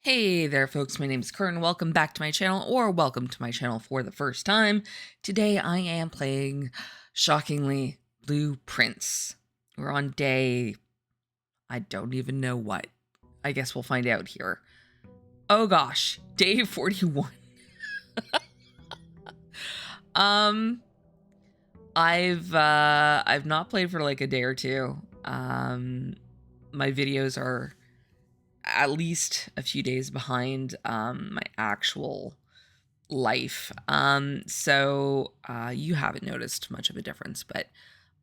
Hey there folks, my name is Kurn. Welcome back to my channel, or welcome to my channel for the first time. Today I am playing, shockingly, Blue Prince. We're on day, I don't even know what. I guess we'll find out here. Oh gosh, day 41. I've not played for like a day or two. My videos are at least a few days behind my actual life. So you haven't noticed much of a difference, but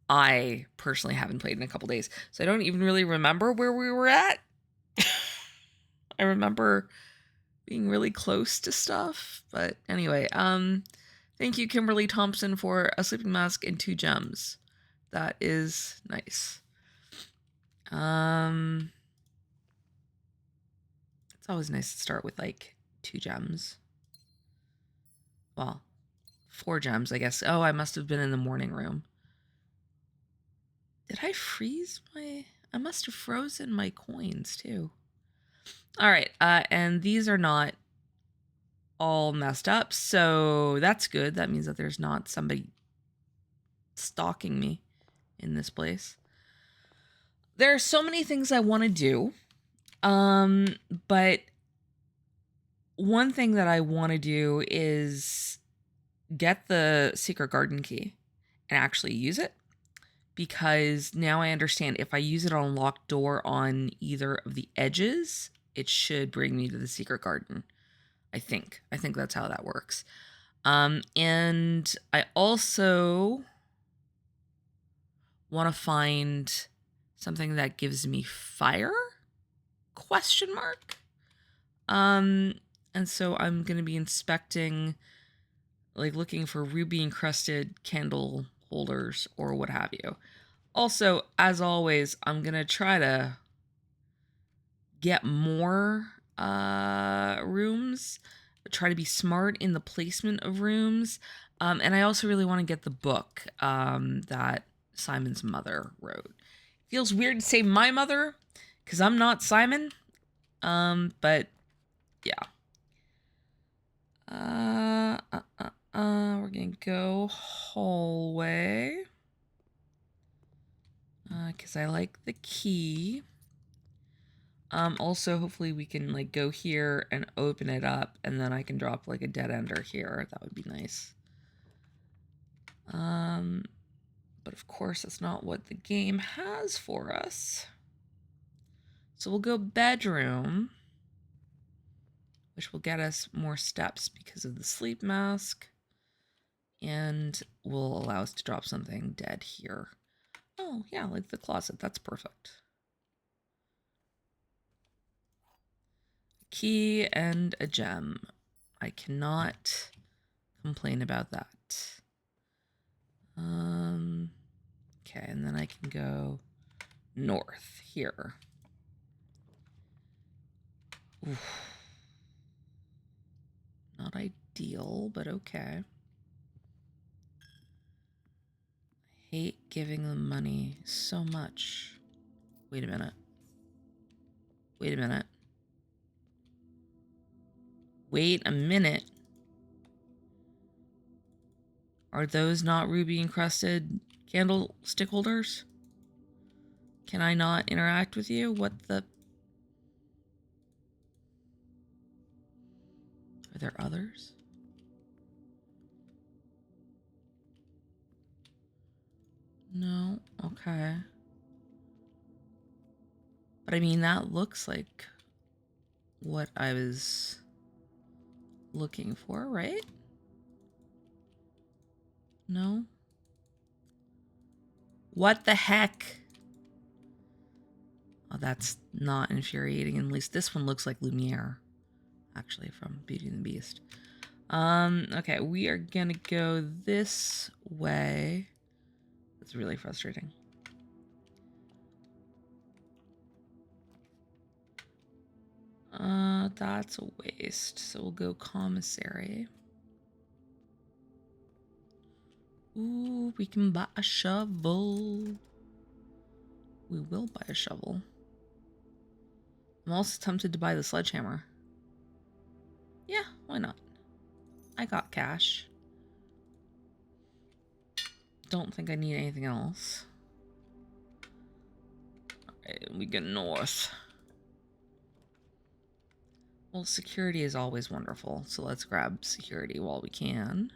I personally haven't played in a couple days. So I don't even really remember where we were at. I remember being really close to stuff, but anyway, thank you, Kimberly Thompson, for a sleeping mask and 2 gems. That is nice. It's always nice to start with like 2 gems. Well, 4 gems, I guess. Oh, I must have been in the morning room. Did I freeze my... I must have frozen my coins, too. All right, and these are not all messed up, so that's good. That means that there's not somebody stalking me in this place. There are so many things I want to do, but one thing that I want to do is get the secret garden key and actually use it, because now I understand if I use it on a locked door on either of the edges, it should bring me to the secret garden. I think that's how that works. And I also want to find something that gives me fire? Question mark. And so I'm going to be inspecting, like looking for ruby encrusted candle holders or what have you. Also, as always, I'm going to try to get more rooms, try to be smart in the placement of rooms. And I also really want to get the book that Simon's mother wrote. Feels weird to say my mother because I'm not Simon. But yeah. We're gonna go hallway. Because I like the key. Also, hopefully we can like go here and open it up, and then I can drop like a dead ender here. That would be nice. But of course, that's not what the game has for us. So we'll go bedroom, which will get us more steps because of the sleep mask, and will allow us to drop something dead here. Oh, yeah, like the closet. That's perfect. Key and a gem. I cannot complain about that. Okay, and then I can go north here. Oof. Not ideal, but okay. I hate giving them money so much. Wait a minute. Wait a minute. Wait a minute. Are those not ruby encrusted candlestick holders? Can I not interact with you? What the... Are there others? No? Okay. But I mean, that looks like what I was looking for, right? No? What the heck? Oh, that's not infuriating. At least this one looks like Lumiere, actually, from Beauty and the Beast. Okay, we are gonna go this way. It's really frustrating. That's a waste. So we'll go commissary. Ooh, we can buy a shovel. We will buy a shovel. I'm also tempted to buy the sledgehammer. why not? I got cash. Don't think I need anything else. Alright, we get north. Well, security is always wonderful, so let's grab security while we can.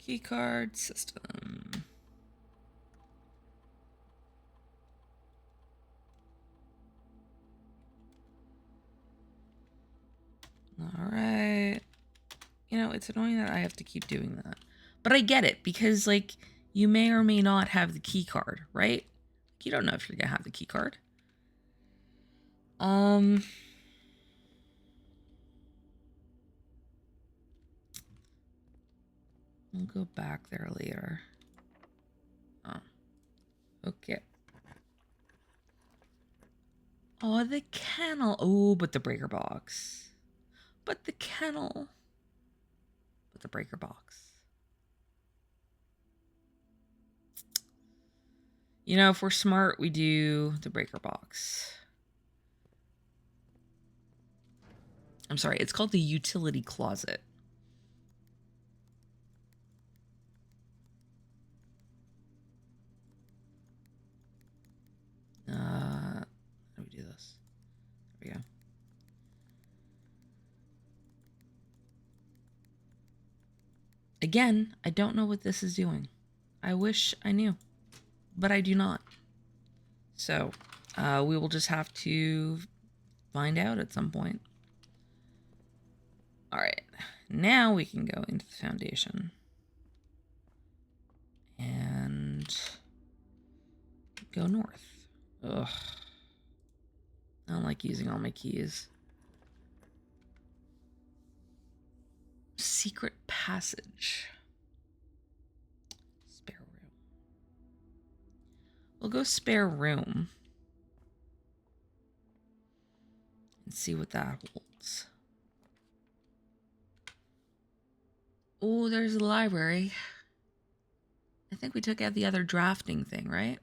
Keycard system. All right. You know, it's annoying that I have to keep doing that. But I get it, because, like, you may or may not have the key card, right? You don't know if you're going to have the key card. We'll go back there later. Oh. Okay. Oh, the kennel. Oh, but the breaker box. But the kennel. But the breaker box. You know, if we're smart, we do the breaker box. I'm sorry, it's called the utility closet. How do we do this? There we go. Again, I don't know what this is doing. I wish I knew, but I do not. So, we will just have to find out at some point. All right, now we can go into the foundation. And go north. Ugh. I don't like using all my keys. Secret passage. Spare room. We'll go spare room. And see what that holds. Oh, there's the library. I think we took out the other drafting thing, right?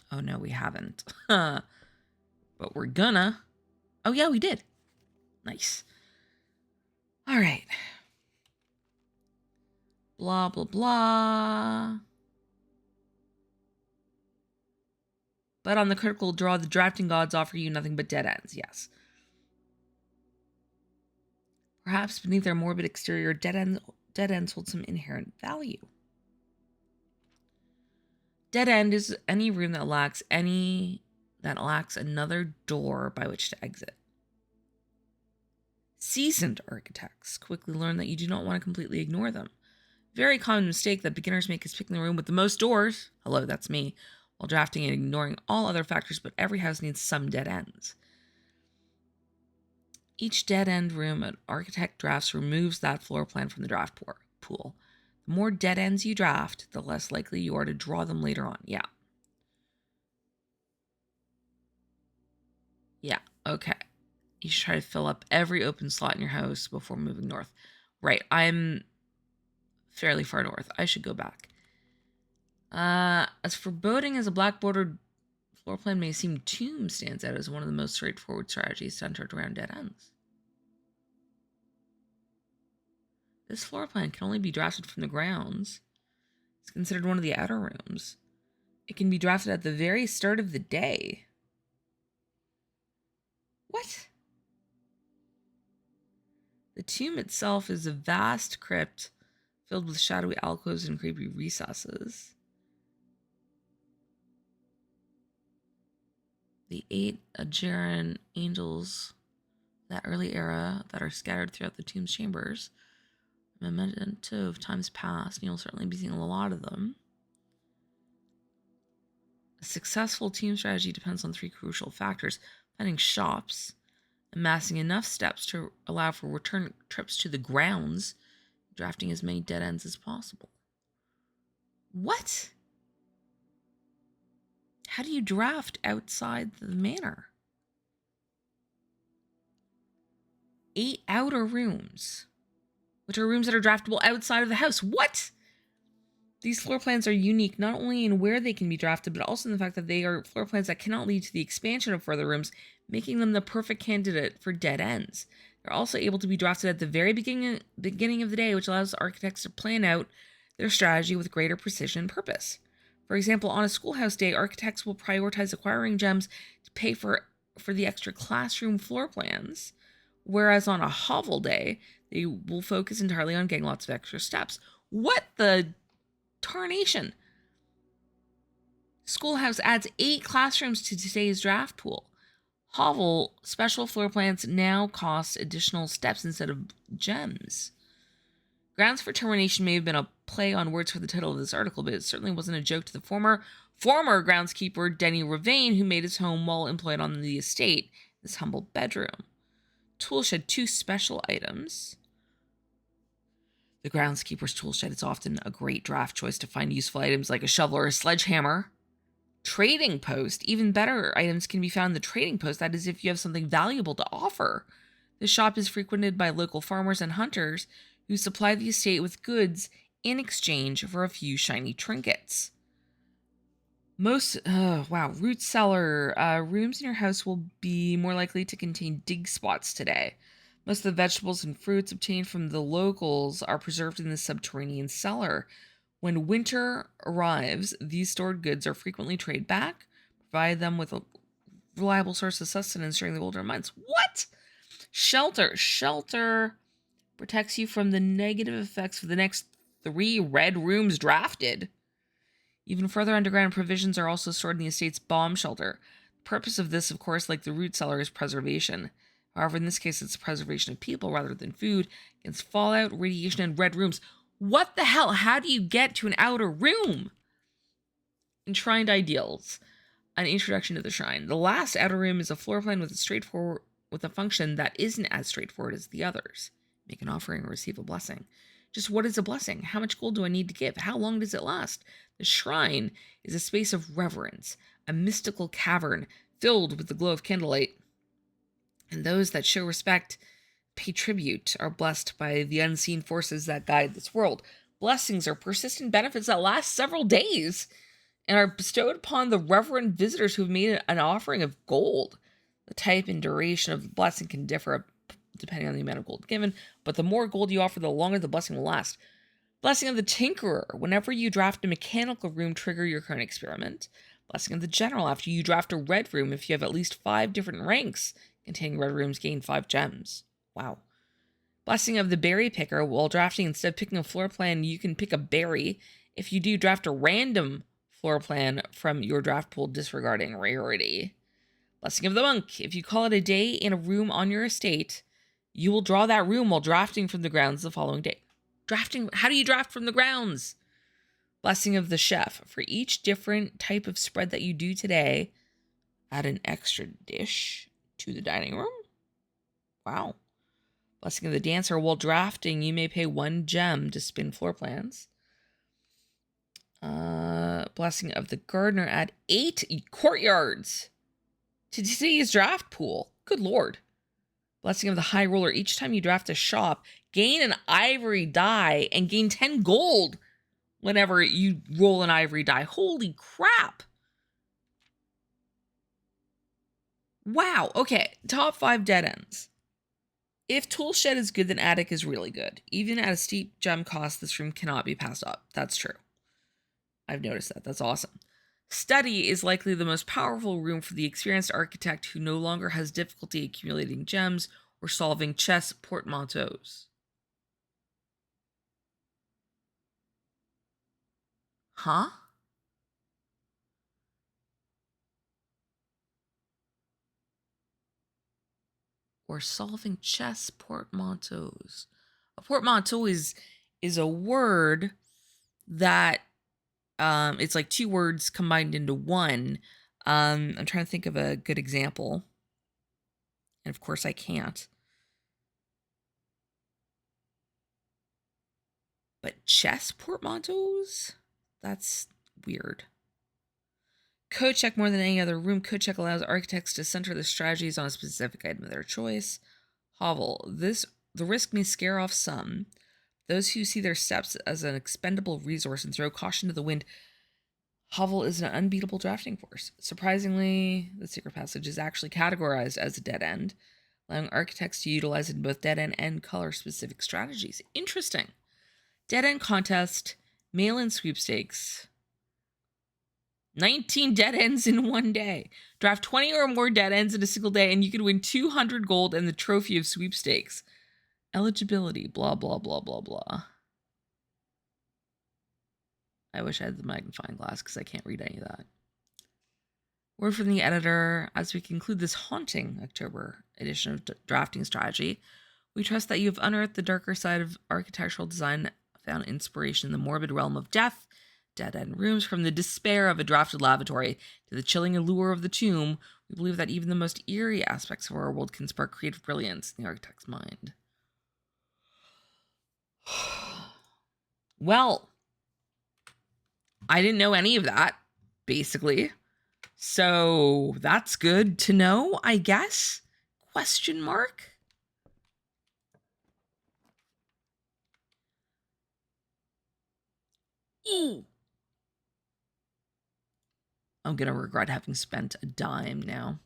Oh, no, we haven't. But we're gonna. Oh, yeah, we did. Nice. All right. Blah, blah, blah. But on the critical draw, the drafting gods offer you nothing but dead ends. Yes. Perhaps beneath their morbid exterior, dead ends hold some inherent value. Dead end is any room that lacks another door by which to exit. Seasoned architects quickly learn that you do not want to completely ignore them. Very common mistake that beginners make is picking the room with the most doors. Hello, that's me. While drafting and ignoring all other factors, but every house needs some dead ends. Each dead end room an architect drafts removes that floor plan from the draft pool. The more dead ends you draft, the less likely you are to draw them later on. Yeah. Yeah, okay. You should try to fill up every open slot in your house before moving north. Right, I'm fairly far north. I should go back. As foreboding as a black bordered floor plan may seem, tomb stands out as one of the most straightforward strategies centered around dead ends. This floor plan can only be drafted from the grounds. It's considered one of the outer rooms. It can be drafted at the very start of the day. What? The tomb itself is a vast crypt filled with shadowy alcoves and creepy recesses. The 8 Ajeran angels, that early era, that are scattered throughout the tomb's chambers, a memento of times past, and you'll certainly be seeing a lot of them. A successful tomb strategy depends on 3 crucial factors: finding shops, amassing enough steps to allow for return trips to the grounds, drafting as many dead ends as possible. What? How do you draft outside the manor? 8 outer rooms. which are rooms that are draftable outside of the house. What? These floor plans are unique not only in where they can be drafted, but also in the fact that they are floor plans that cannot lead to the expansion of further rooms, making them the perfect candidate for dead ends. They're also able to be drafted at the very beginning of the day, which allows architects to plan out their strategy with greater precision and purpose. For example, on a schoolhouse day, architects will prioritize acquiring gems to pay for the extra classroom floor plans, whereas on a hovel day, they will focus entirely on getting lots of extra steps. What the tarnation? Schoolhouse adds 8 classrooms to today's draft pool. Hovel special floor plans now cost additional steps instead of gems. Grounds for termination may have been a play on words for the title of this article, but it certainly wasn't a joke to the former groundskeeper Denny Ravane, who made his home while employed on the estate, this humble bedroom. Toolshed had 2 special items. The groundskeeper's toolshed is often a great draft choice to find useful items like a shovel or a sledgehammer. Trading post. Even better items can be found in the trading post. That is, if you have something valuable to offer. The shop is frequented by local farmers and hunters who supply the estate with goods in exchange for a few shiny trinkets. Root cellar. Rooms in your house will be more likely to contain dig spots today. Most of the vegetables and fruits obtained from the locals are preserved in the subterranean cellar. When winter arrives, these stored goods are frequently traded back, provide them with a reliable source of sustenance during the colder months. What? Shelter. Shelter protects you from the negative effects of the next 3 red rooms drafted. Even further underground provisions are also stored in the estate's bomb shelter. The purpose of this, of course, like the root cellar, is preservation. However, in this case, it's the preservation of people rather than food against fallout, radiation, and red rooms. What the hell? How do you get to an outer room? Enshrined ideals. An introduction to the shrine. The last outer room is a floor plan with a function that isn't as straightforward as the others. Make an offering or receive a blessing. Just what is a blessing? How much gold do I need to give? How long does it last? The shrine is a space of reverence, a mystical cavern filled with the glow of candlelight. And those that show respect, pay tribute, are blessed by the unseen forces that guide this world. Blessings are persistent benefits that last several days and are bestowed upon the reverent visitors who have made an offering of gold. The type and duration of the blessing can differ depending on the amount of gold given, but the more gold you offer, the longer the blessing will last. Blessing of the Tinkerer. Whenever you draft a mechanical room, trigger your current experiment. Blessing of the General. After you draft a red room, if you have at least 5 different ranks containing red rooms, gain 5 gems. Wow. Blessing of the Berry Picker. While drafting, instead of picking a floor plan, you can pick a berry. If you do, draft a random floor plan from your draft pool, disregarding rarity. Blessing of the Monk. If you call it a day in a room on your estate, you will draw that room while drafting from the grounds the following day. How do you draft from the grounds? Blessing of the Chef. For each different type of spread that you do today, add an extra dish to the dining room. Wow. Blessing of the Dancer. While drafting, you may pay 1 gem to spin floor plans. Blessing of the Gardener. Add 8 courtyards to today's draft pool. Good lord. Blessing of the High Roller. Each time you draft a shop, gain an ivory die and gain 10 gold whenever you roll an ivory die. Holy crap. Wow. Okay. Top 5 dead ends. If Toolshed is good, then Attic is really good. Even at a steep gem cost, this room cannot be passed up. That's true. I've noticed that. That's awesome. Study is likely the most powerful room for the experienced architect who no longer has difficulty accumulating gems or solving chess portmanteaus. Huh? Or solving chess portmanteaus. A portmanteau is a word that it's like 2 words combined into one. I'm trying to think of a good example. And of course I can't. But chess portmanteaus? That's weird. Code check. More than any other room, code check allows architects to center their strategies on a specific item of their choice. Hovel. The risk may scare off some, Those who see their steps as an expendable resource and throw caution to the wind, Hovel is an unbeatable drafting force. Surprisingly, the secret passage is actually categorized as a dead end, allowing architects to utilize it in both dead end and color-specific strategies. Interesting. Dead end contest, mail-in sweepstakes. 19 dead ends in one day. Draft 20 or more dead ends in a single day, and you can win 200 gold and the trophy of sweepstakes. Eligibility, blah, blah, blah, blah, blah. I wish I had the magnifying glass because I can't read any of that. Word from the editor: as we conclude this haunting October edition of Drafting Strategy, we trust that you have unearthed the darker side of architectural design, found inspiration in the morbid realm of death, dead-end rooms, from the despair of a drafted lavatory to the chilling allure of the tomb. We believe that even the most eerie aspects of our world can spark creative brilliance in the architect's mind. Well, I didn't know any of that, basically. So that's good to know, I guess? Question mark? Ooh. I'm going to regret having spent a dime now.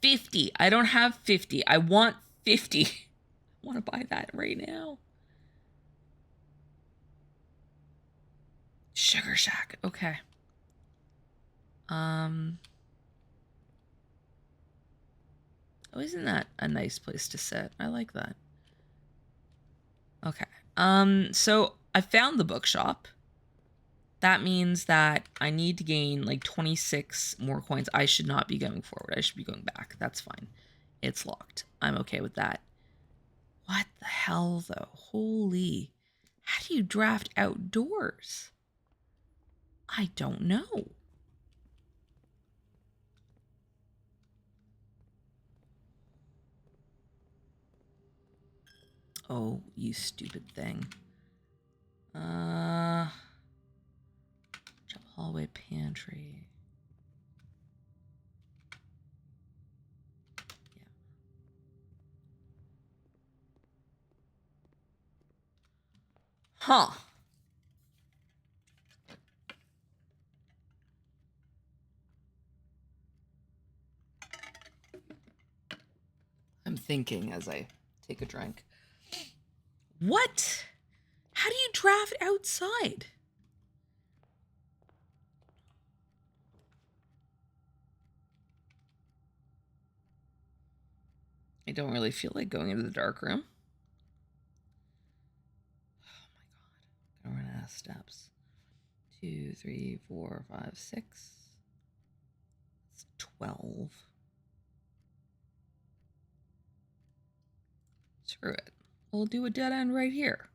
50. I don't have 50. I want 50. I want to buy that right now. Sugar Shack. Okay. Oh, isn't that a nice place to sit? I like that. Okay. So I found the bookshop. That means that I need to gain like 26 more coins. I should not be going forward. I should be going back. That's fine. It's locked. I'm okay with that. What the hell, though? Holy. How do you draft outdoors? I don't know. Oh, you stupid thing. Hallway pantry. Yeah. Huh. I'm thinking as I take a drink. What? How do you draft outside? I don't really feel like going into the dark room. Oh my god. I'm gonna run out of steps. 2, 3, 4, 5, 6. It's 12. Screw it. We'll do a dead end right here.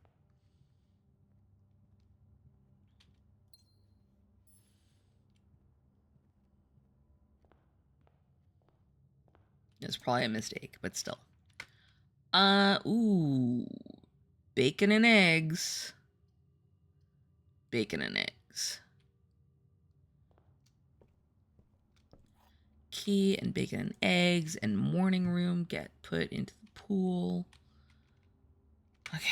It's probably a mistake, but still. Ooh. Bacon and eggs. Bacon and eggs. Key and bacon and eggs and morning room get put into the pool. Okay.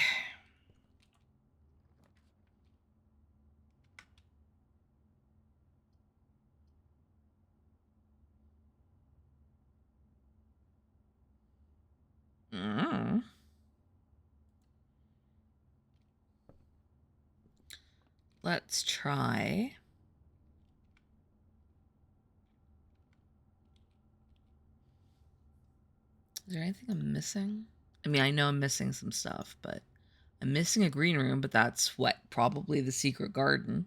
Let's try. Is there anything I'm missing? I mean, I know I'm missing some stuff, but I'm missing a green room, but that's what? Probably the secret garden.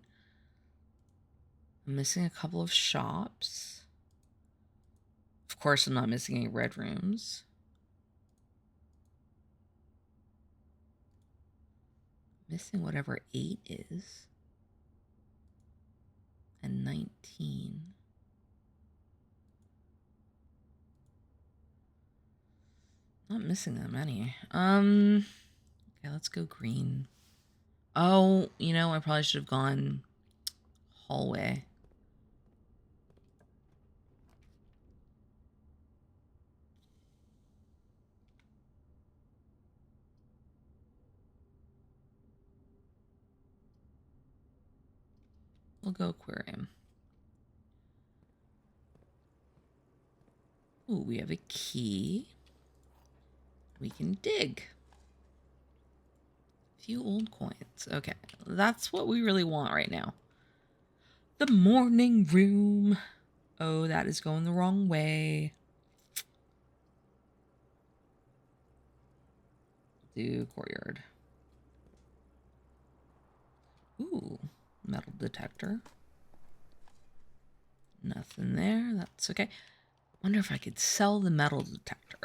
I'm missing a couple of shops. Of course, I'm not missing any red rooms. Missing whatever 8 is. And 19. Not missing that many. Okay, let's go green. Oh, you know, I probably should have gone hallway. we'll go aquarium. Ooh, we have a key. We can dig. A few old coins. Okay, that's what we really want right now. The morning room. Oh, that is going the wrong way. Do courtyard. Ooh, metal detector. Nothing there. That's okay. Wonder if I could sell the metal detector.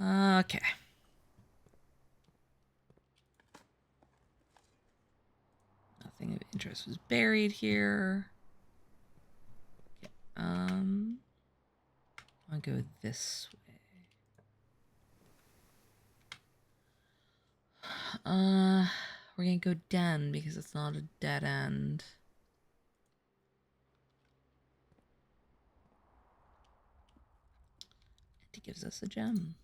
Okay. Nothing of interest was buried here. Okay. I'll go this way. We're gonna go den because it's not a dead end. It gives us a gem.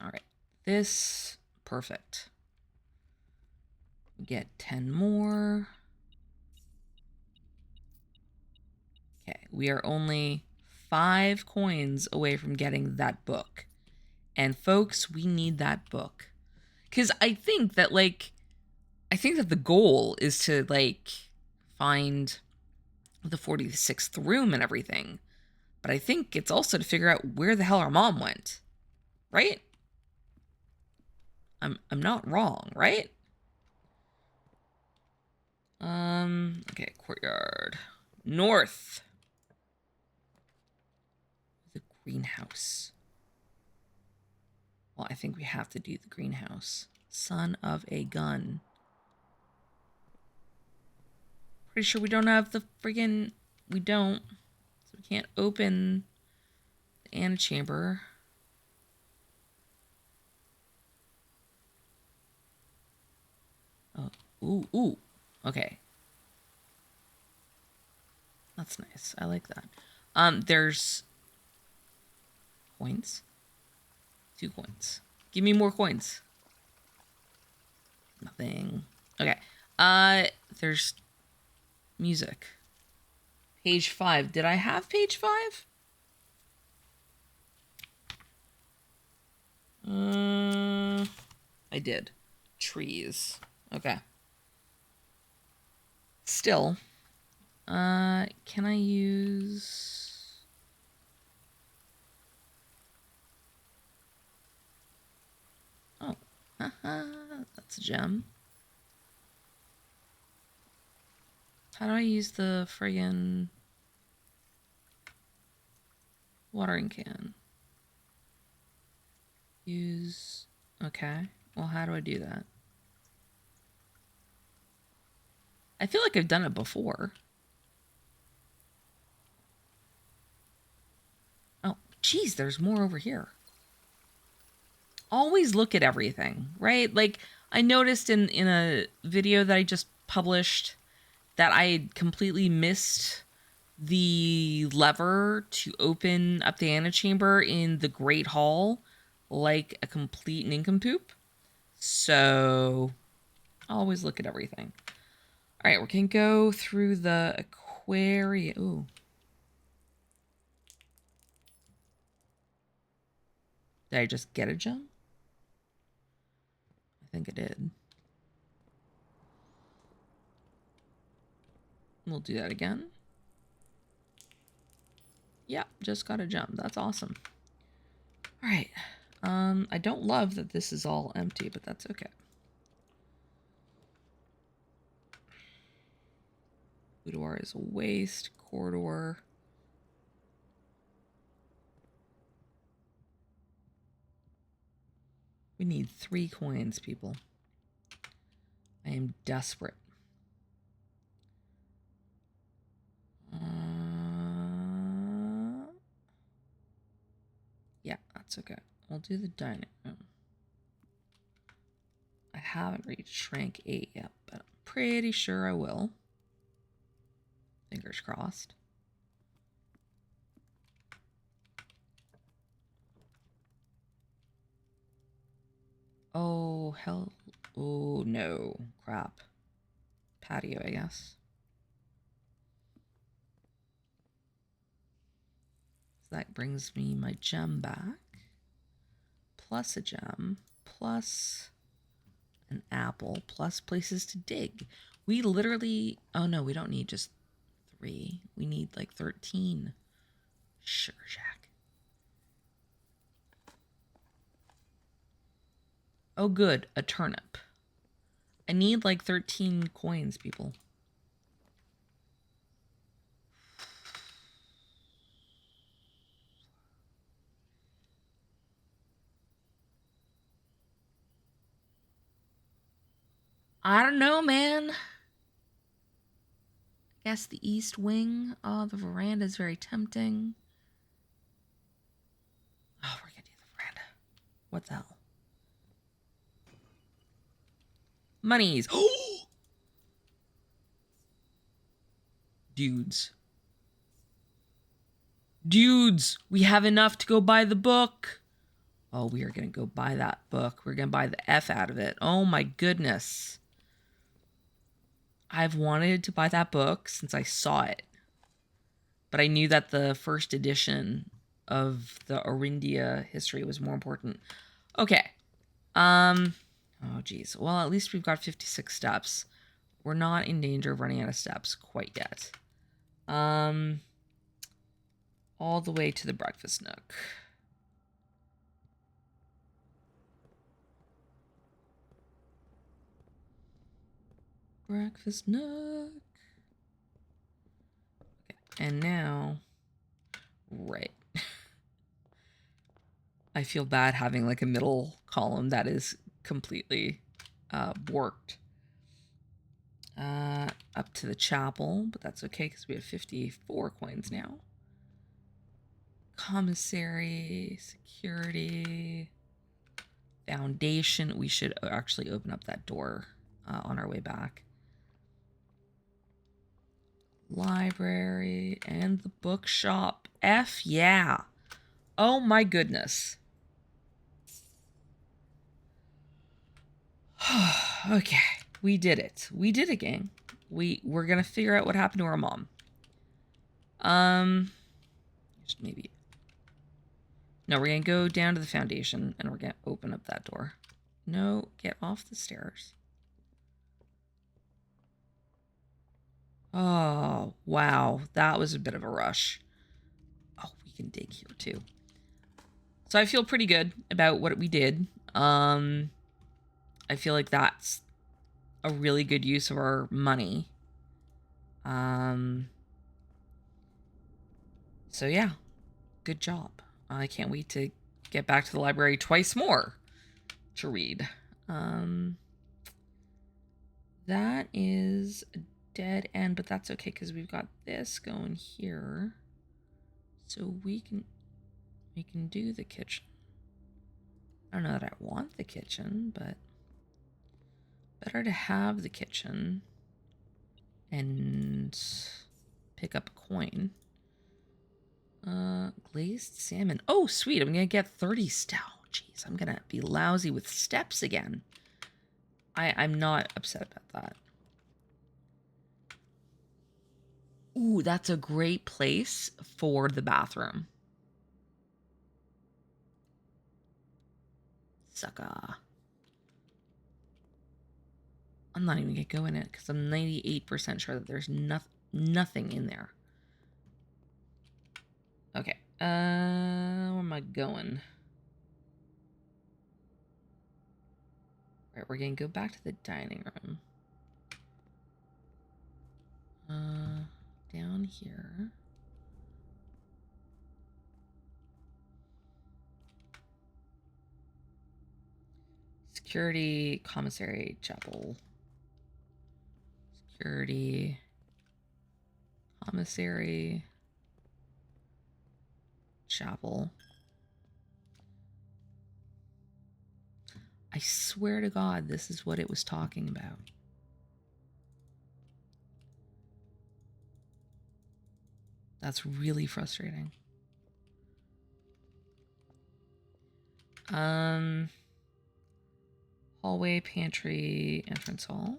All right, this perfect. We get 10 more. Okay, we are only 5 coins away from getting that book. And folks, we need that book. Because I think that, like, the goal is to, like, find the 46th room and everything. But I think it's also to figure out where the hell our mom went. Right? I'm not wrong, right? Okay, courtyard. North. The greenhouse. Well, I think we have to do the greenhouse. Son of a gun. Pretty sure we don't have the friggin'... We don't. So we can't open the antechamber. Oh, ooh. Okay. That's nice. I like that. There's coins. 2 coins. Give me more coins. Nothing. Okay. There's music. Page 5. Did I have page 5? I did. Trees. Okay. Still. Can I use... Oh. That's a gem. How do I use the friggin' watering can? Use... Okay. Well, how do I do that? I feel like I've done it before. Oh, geez, there's more over here. Always look at everything, right? Like, I noticed in a video that I just published that I had completely missed the lever to open up the antechamber in the Great Hall, like a complete nincompoop. So, always look at everything. All right, we can go through the aquarium. Ooh. Did I just get a gem? I think I did. We'll do that again. Yeah, just got a gem. That's awesome. All right. I don't love that this is all empty, but that's okay. Boudoir is a waste. Corridor. We need 3 coins, people. I am desperate. Yeah, that's okay. We'll do the dining room. I haven't reached rank 8 yet, but I'm pretty sure I will. Fingers crossed. Oh, hell. Oh, no. Crap. Patio, I guess. That brings me my gem back. Plus a gem. Plus an apple. Plus places to dig. We literally... Oh, no, we don't need just 3. We need like 13. Sugar Jack. Oh, good. A turnip. I need like 13 coins, people. I don't know, man. I guess the east wing. Oh, the veranda is very tempting. Oh, we're gonna do the veranda. What the hell? Monies. Dudes. Dudes, we have enough to go buy the book. Oh, we are going to go buy that book. We're going to buy the F out of it. Oh my goodness. I've wanted to buy that book since I saw it. But I knew that the first edition of the Orindia history was more important. Okay. Oh geez. Well, at least we've got 56 steps. We're not in danger of running out of steps quite yet. All the way to the breakfast nook. Breakfast nook. Okay, and now, right. I feel bad having like a middle column that is completely worked. Up to the chapel, but that's okay because we have 54 coins now. Commissary, security, foundation. We should actually open up that door on our way back. Library and the bookshop. F yeah. Oh my goodness. Okay, we did it. We did it, gang. We're gonna figure out what happened to our mom. Maybe. No, we're gonna go down to the foundation and we're gonna open up that door. No, get off the stairs. Oh, wow. That was a bit of a rush. Oh, we can dig here too. So I feel pretty good about what we did. I feel like that's a really good use of our money. So yeah, good job. I can't wait to get back to the library twice more to read. That is a dead end, but that's okay because we've got this going here. So we can do the kitchen. I don't know that I want the kitchen, but better to have the kitchen and pick up a coin. Glazed salmon. Oh, sweet. I'm going to get 30 steps. Jeez, I'm going to be lousy with steps again. I'm not upset about that. Ooh, that's a great place for the bathroom. Sucker. I'm not even going to go in it because I'm 98% sure that there's nothing in there. Okay. Where am I going? Right, we're going to go back to the dining room. Down here. Security, commissary, chapel. Security, commissary, chapel. I swear to God, this is what it was talking about. That's really frustrating. Hallway, pantry, entrance hall.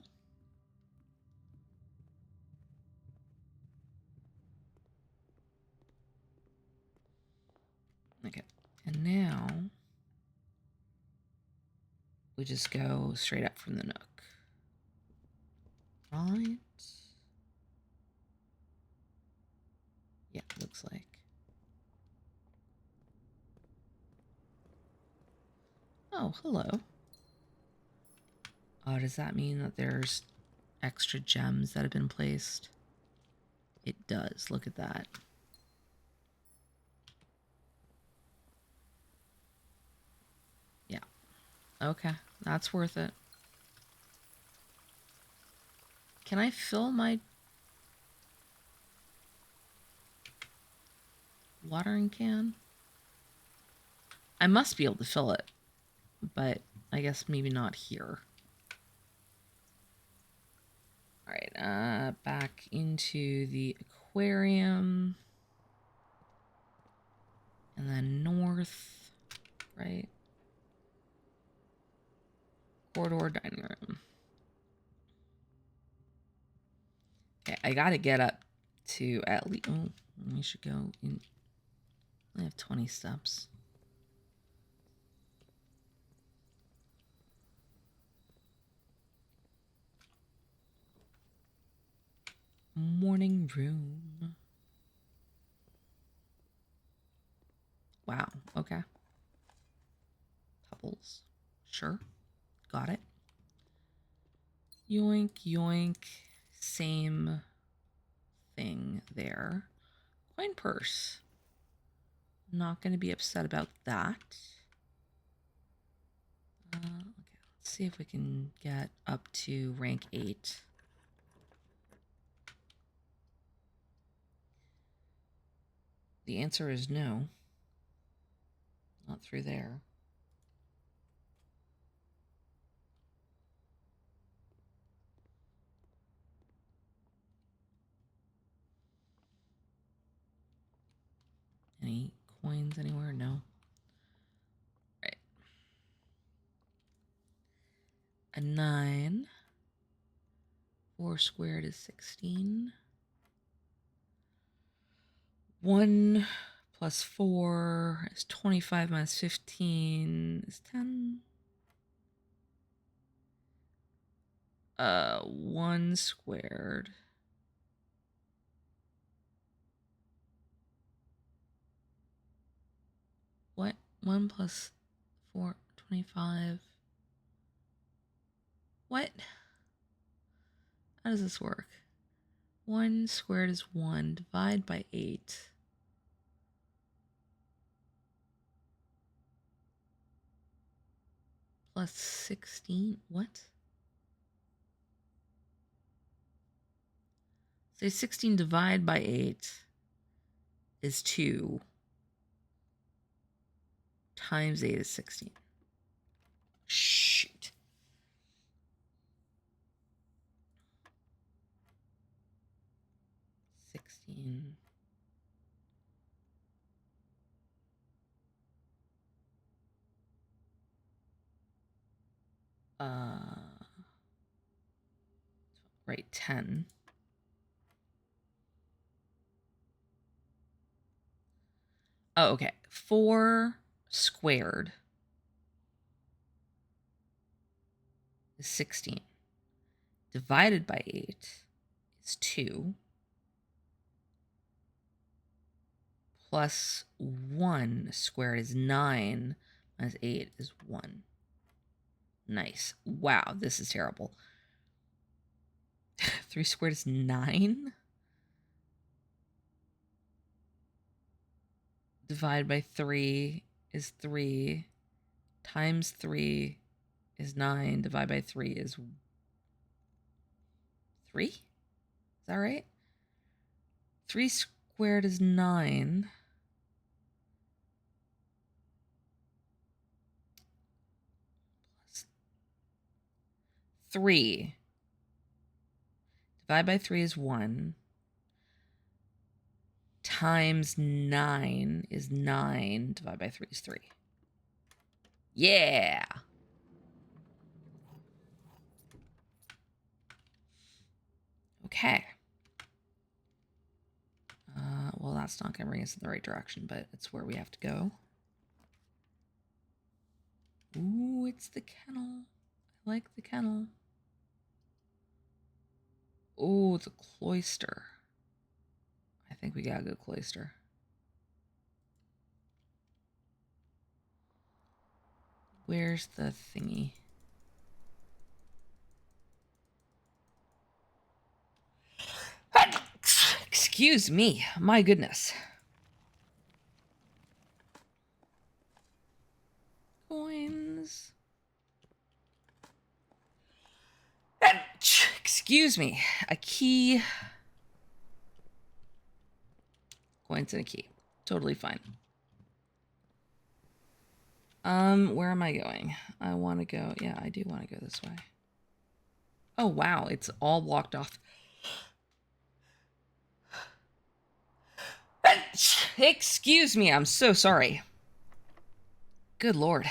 Okay, and now we just go straight up from the nook. Right. Yeah, looks like. Oh, hello. Oh, does that mean that there's extra gems that have been placed? It does. Look at that. Yeah. Okay. That's worth it. Can I fill my watering can? I must be able to fill it, but I guess maybe not here. All right, back into the aquarium. And then north, right? Corridor, dining room. Okay, I gotta get up to at least, oh, we should go in. I have 20 steps. Morning room. Wow, okay. Pebbles. Sure. Got it. Yoink, yoink. Same thing there. Coin purse. Not going to be upset about that. Okay, let's see if we can get up to rank 8. The answer is no. Not through there. Any coins anywhere? No. Right. A 9. 4 squared is 16. 1 plus 4 is 25 minus 15 is 10. 1 squared. What? 1 plus 4, 25. What? How does this work? 1 squared is 1. Divide by 8. Plus 16. What? Say 16 divided by 8 is 2. Times 8 is 16. Shoot. Right, 10. Oh, okay. 4 squared is 16. Divided by 8 is 2. Plus 1 squared is 9. Minus 8 is 1. Nice. Wow, this is terrible. 3 squared is 9. Divide by 3 is 3. Times 3 is 9. Divide by 3 is 3? Is that right? 3 squared is 9. Plus 3. Divide by 3 is 1. Times 9 is 9. Divide by 3 is 3. Yeah. Okay. Well, that's not going to bring us in the right direction, but it's where we have to go. Ooh, it's the kennel. I like the kennel. Oh, it's a cloister. I think we gotta go cloister. Where's the thingy? Excuse me. My goodness. Coins. Excuse me. A key. Coins and a key. Totally fine. Where am I going? I want to go. Yeah, I do want to go this way. Oh, wow. It's all blocked off. Excuse me. I'm so sorry. Good Lord.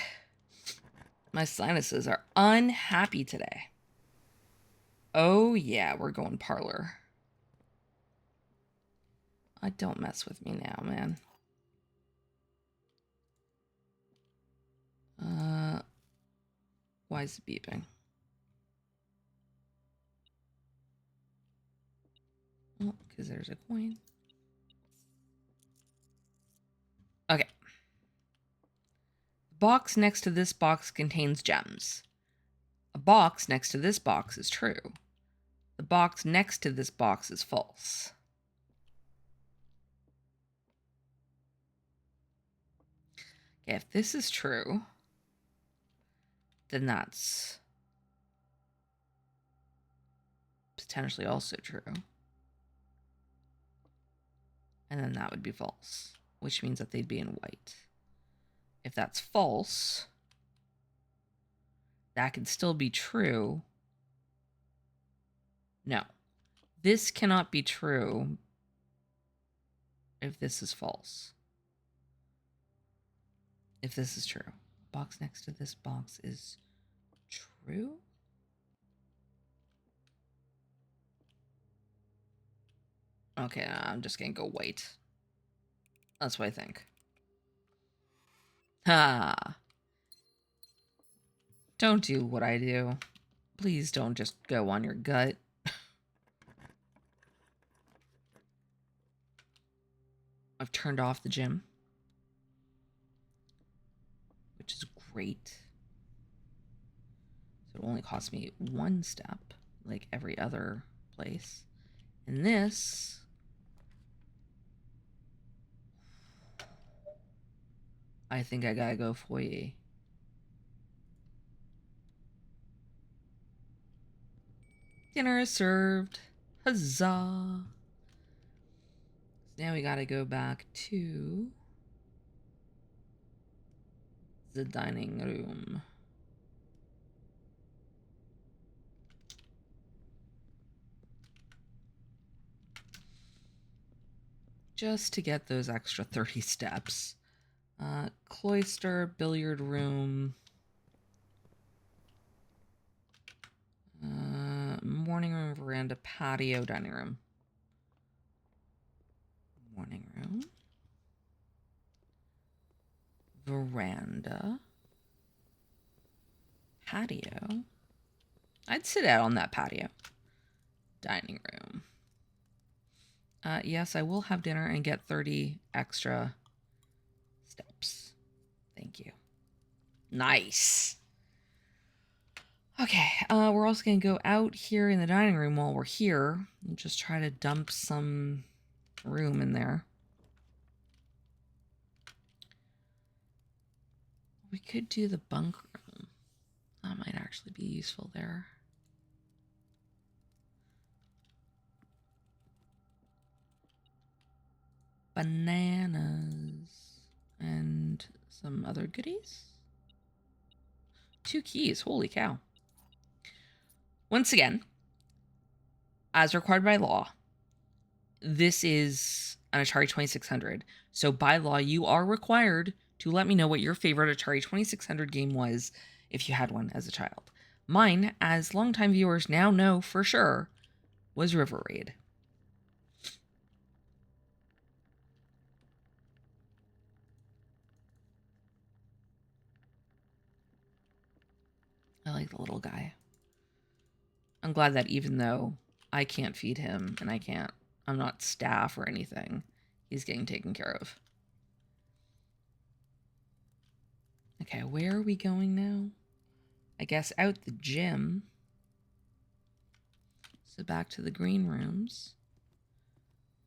My sinuses are unhappy today. Oh, yeah. We're going parlor. Don't mess with me now, man. Why is it beeping? Oh, because there's a coin. Okay. The box next to this box contains gems. A box next to this box is true. The box next to this box is false. Okay, if this is true, then that's potentially also true. And then that would be false, which means that they'd be in white. If that's false, that could still be true. No, this cannot be true if this is false. If this is true. Box next to this box is true? Okay, I'm just gonna go white. That's what I think. Ha! Don't do what I do. Please don't just go on your gut. I've turned off the gym, which is great. So it only costs me one step, like every other place. And this... I think I gotta go foyer. Dinner is served. Huzzah! Now we gotta go back to the dining room. Just to get those extra 30 steps. Cloister, billiard room. Morning room, veranda, patio, dining room. Morning room. Veranda. Patio. I'd sit out on that patio. Dining room. Yes, I will have dinner and get 30 extra steps. Thank you. Nice. Okay, we're also going to go out here in the dining room while we're here and just try to dump some room in there. We could do the bunk room. That might actually be useful there. Bananas and some other goodies. 2 keys. Holy cow. Once again, as required by law, this is an Atari 2600. So by law, you are required to let me know what your favorite Atari 2600 game was if you had one as a child. Mine, as longtime viewers now know for sure, was River Raid. I like the little guy. I'm glad that even though I can't feed him and I'm not staff or anything, he's getting taken care of. Okay, where are we going now? I guess out the gym. So back to the green rooms,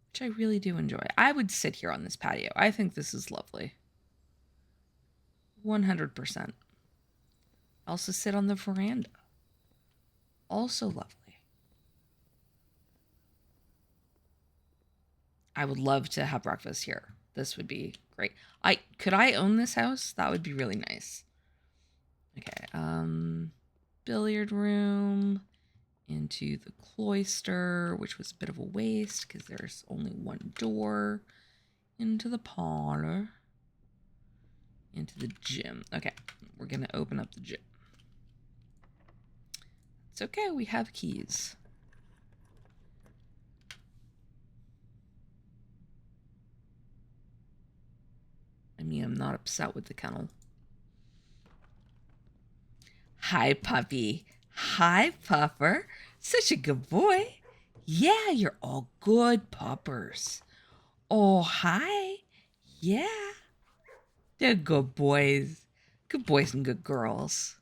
which I really do enjoy. I would sit here on this patio. I think this is lovely. 100%. Also sit on the veranda. Also lovely. I would love to have breakfast here. This would be great. Could I own this house? That would be really nice. Okay, billiard room, into the cloister, which was a bit of a waste because there's only one door, into the parlor, into the gym. Okay, we're gonna open up the gym. It's okay, we have keys. I mean, I'm not upset with the kennel. Hi, puppy. Hi, pupper. Such a good boy. Yeah, you're all good puppers. Oh, hi. Yeah. They're good boys. Good boys and good girls.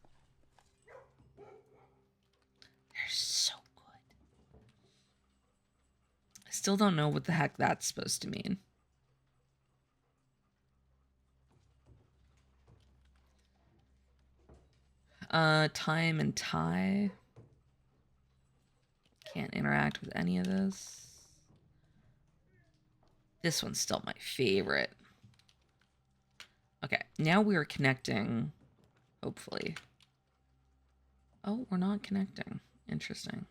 They're so good. I still don't know what the heck that's supposed to mean. Time and tie. Can't interact with any of this. This one's still my favorite. Okay, now we are connecting, hopefully. Oh, we're not connecting. Interesting.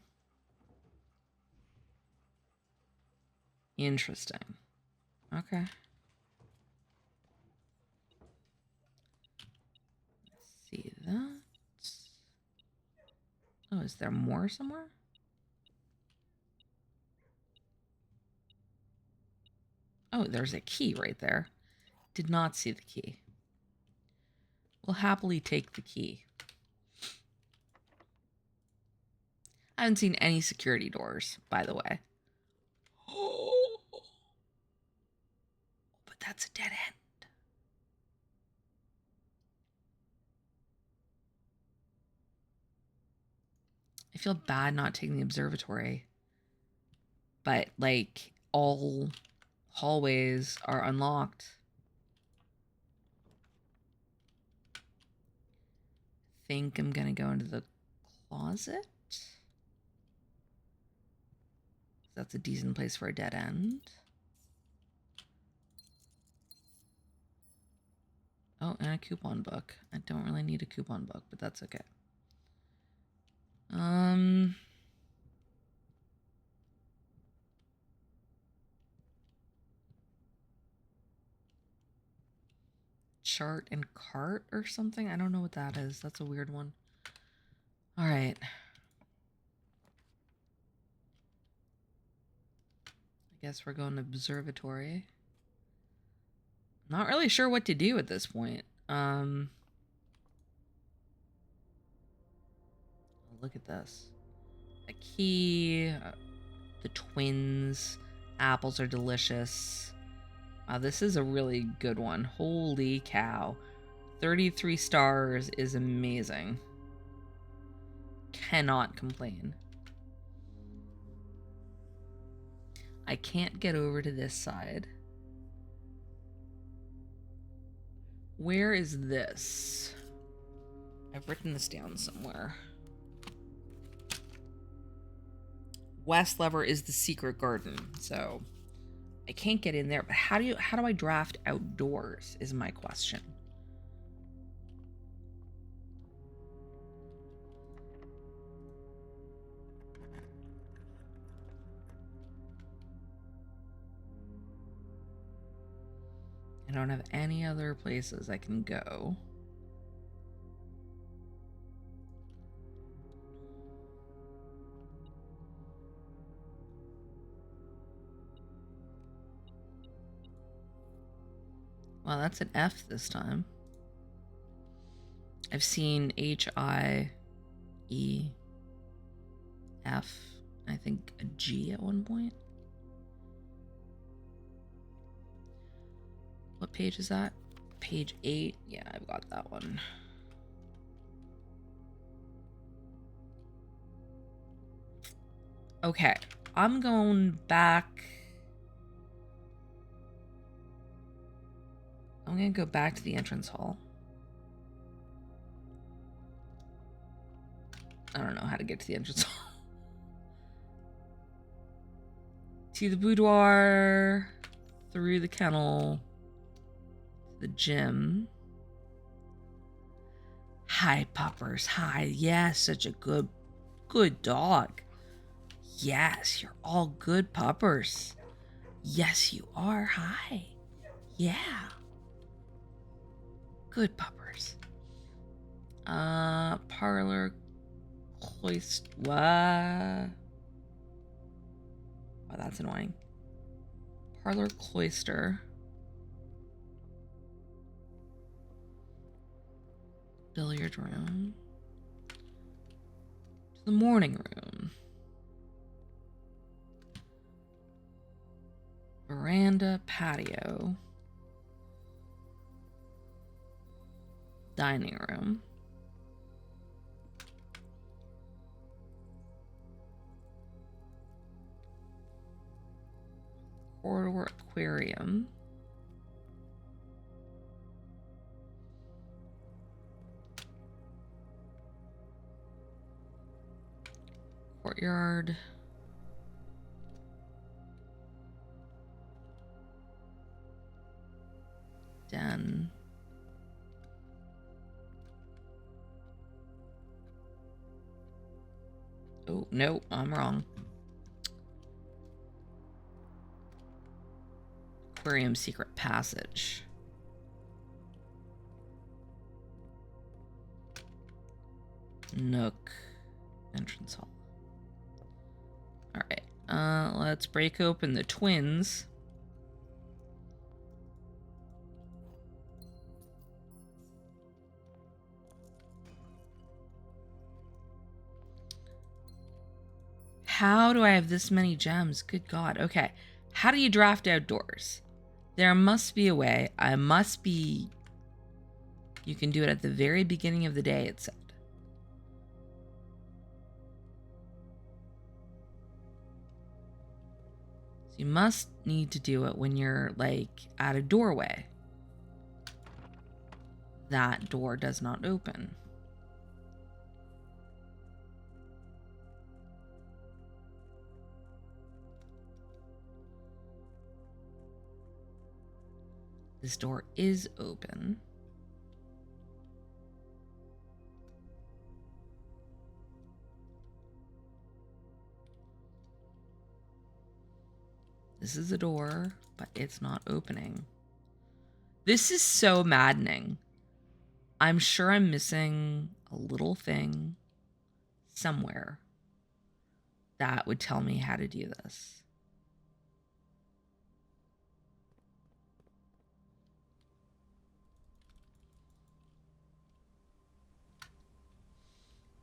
Interesting. Okay. Let's see that. Oh, is there more somewhere? Oh, there's a key right there. Did not see the key. We'll happily take the key. I haven't seen any security doors, by the way. Oh, but that's a dead end. I feel bad not taking the observatory. But, like, all hallways are unlocked. Think I'm gonna go into the closet. That's a decent place for a dead end. Oh, and a coupon book. I don't really need a coupon book, but that's okay. Chart and cart or something? I don't know what that is. That's a weird one. All right. I guess we're going to observatory. Not really sure what to do at this point. Look at this. A key. The twins. Apples are delicious. This is a really good one. Holy cow. 33 stars is amazing. Cannot complain. I can't get over to this side. Where is this? I've written this down somewhere. West lever is the secret garden, so I can't get in there. But how do I draft outdoors is my question. I don't have any other places I can go. Wow, that's an F this time. I've seen H-I-E-F. I think a G at one point. What page is that? Page 8. Yeah, I've got that one. Okay, I'm going back. I'm gonna go back to the entrance hall. I don't know how to get to the entrance hall. To the boudoir, through the kennel, the gym. Hi, puppers. Hi. Yes, such a good dog. Yes, you're all good puppers. Yes, you are. Hi. Yeah. Good puppers. Parlor cloister. What? Oh, that's annoying. Parlor cloister. Billiard room. To the morning room. Veranda, patio. Dining room. Corridor aquarium. Courtyard. Den. Oh, no, I'm wrong. Aquarium secret passage. Nook. Entrance hall. Alright, let's break open the twins. How do I have this many gems? Good God. Okay. How do you draft outdoors? There must be a way. You can do it at the very beginning of the day, it said. So you must need to do it when you're, like, at a doorway. That door does not open. This door is open. This is a door, but it's not opening. This is so maddening. I'm sure I'm missing a little thing somewhere that would tell me how to do this.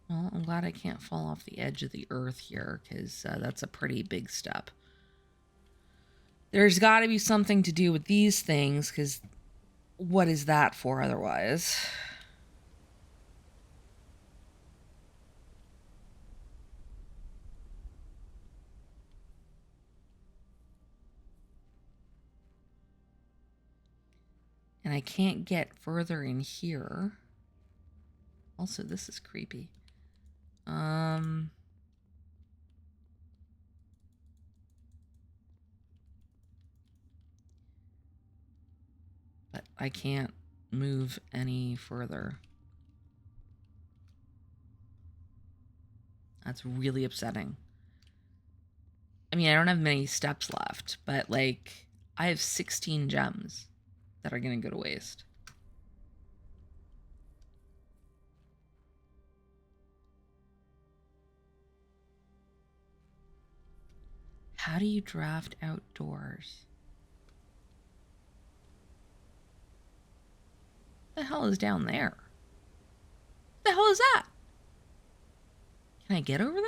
Well, I'm glad I can't fall off the edge of the earth here, because that's a pretty big step. There's got to be something to do with these things, because what is that for otherwise? And I can't get further in here. Also, this is creepy. But I can't move any further. That's really upsetting. I mean, I don't have many steps left, but, like, I have 16 gems that are going to go to waste. How do you draft outdoors? the hell is down there? What the hell is that? Can I get over there?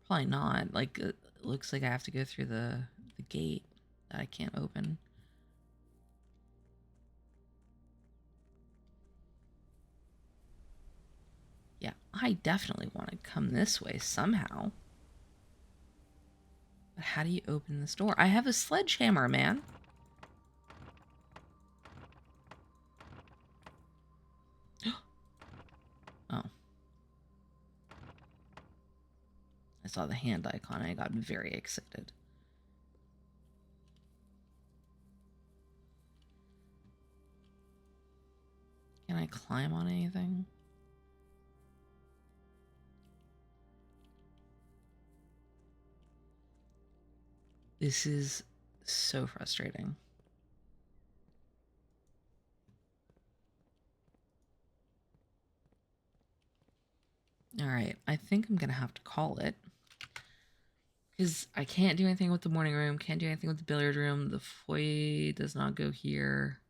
Probably not. Like, it looks like I have to go through the gate that I can't open. Yeah, I definitely want to come this way somehow. But how do you open this door? I have a sledgehammer, man. Oh. I saw the hand icon. I got very excited. Can I climb on anything? This is so frustrating. All right, I think I'm gonna have to call it. Because I can't do anything with the morning room, can't do anything with the billiard room. The foyer does not go here.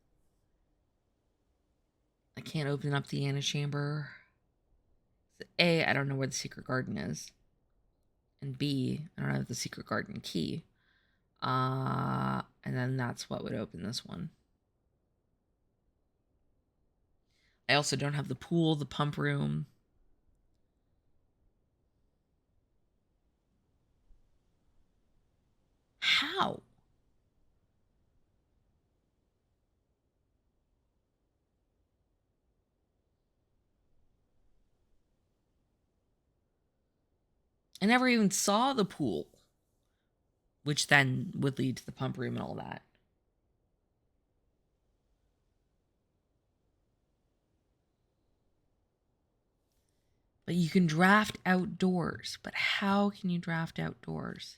I can't open up the antechamber. A, I don't know where the secret garden is. And B, I don't have the secret garden key. And then that's what would open this one. I also don't have the pool, the pump room. How? I never even saw the pool, which then would lead to the pump room and all that. But you can draft outdoors. But how can you draft outdoors?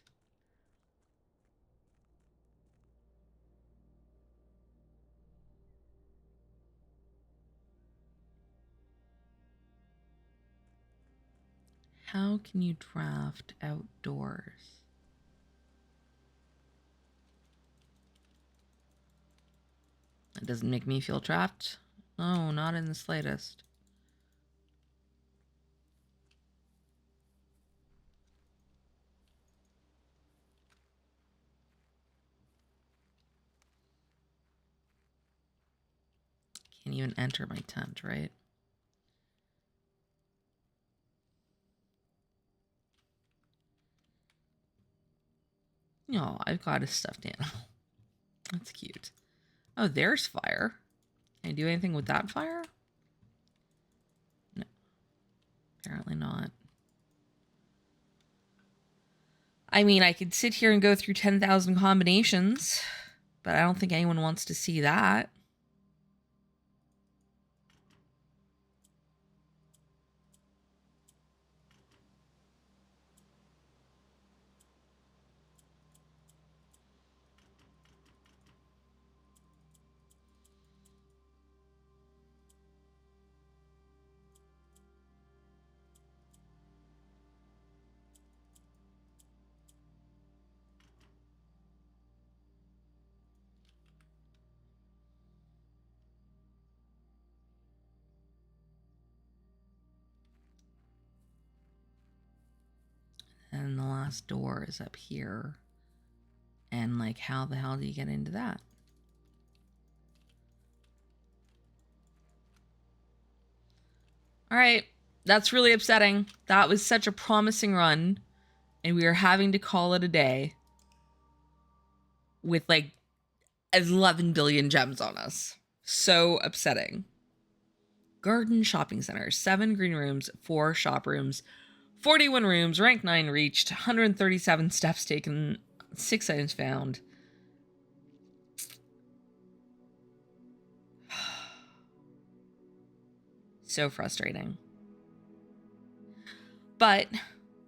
How can you draft outdoors? It doesn't make me feel trapped. No, not in the slightest. Can't even enter my tent, right? Oh, I've got a stuffed animal. That's cute. Oh, there's fire. Can I do anything with that fire? No. Apparently not. I mean, I could sit here and go through 10,000 combinations, but I don't think anyone wants to see that. And the last door is up here. And like, how the hell do you get into that? All right, that's really upsetting. That was such a promising run, and we are having to call it a day with like 11 billion gems on us. So upsetting. Garden shopping center, 7 green rooms, 4 shop rooms, 41 rooms, rank 9 reached, 137 steps taken, 6 items found. So frustrating. But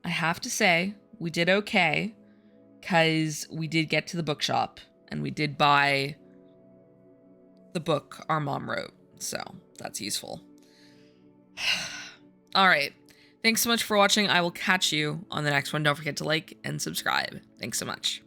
I have to say, we did okay, because we did get to the bookshop, and we did buy the book our mom wrote, so that's useful. All right. Thanks so much for watching. I will catch you on the next one. Don't forget to like and subscribe. Thanks so much.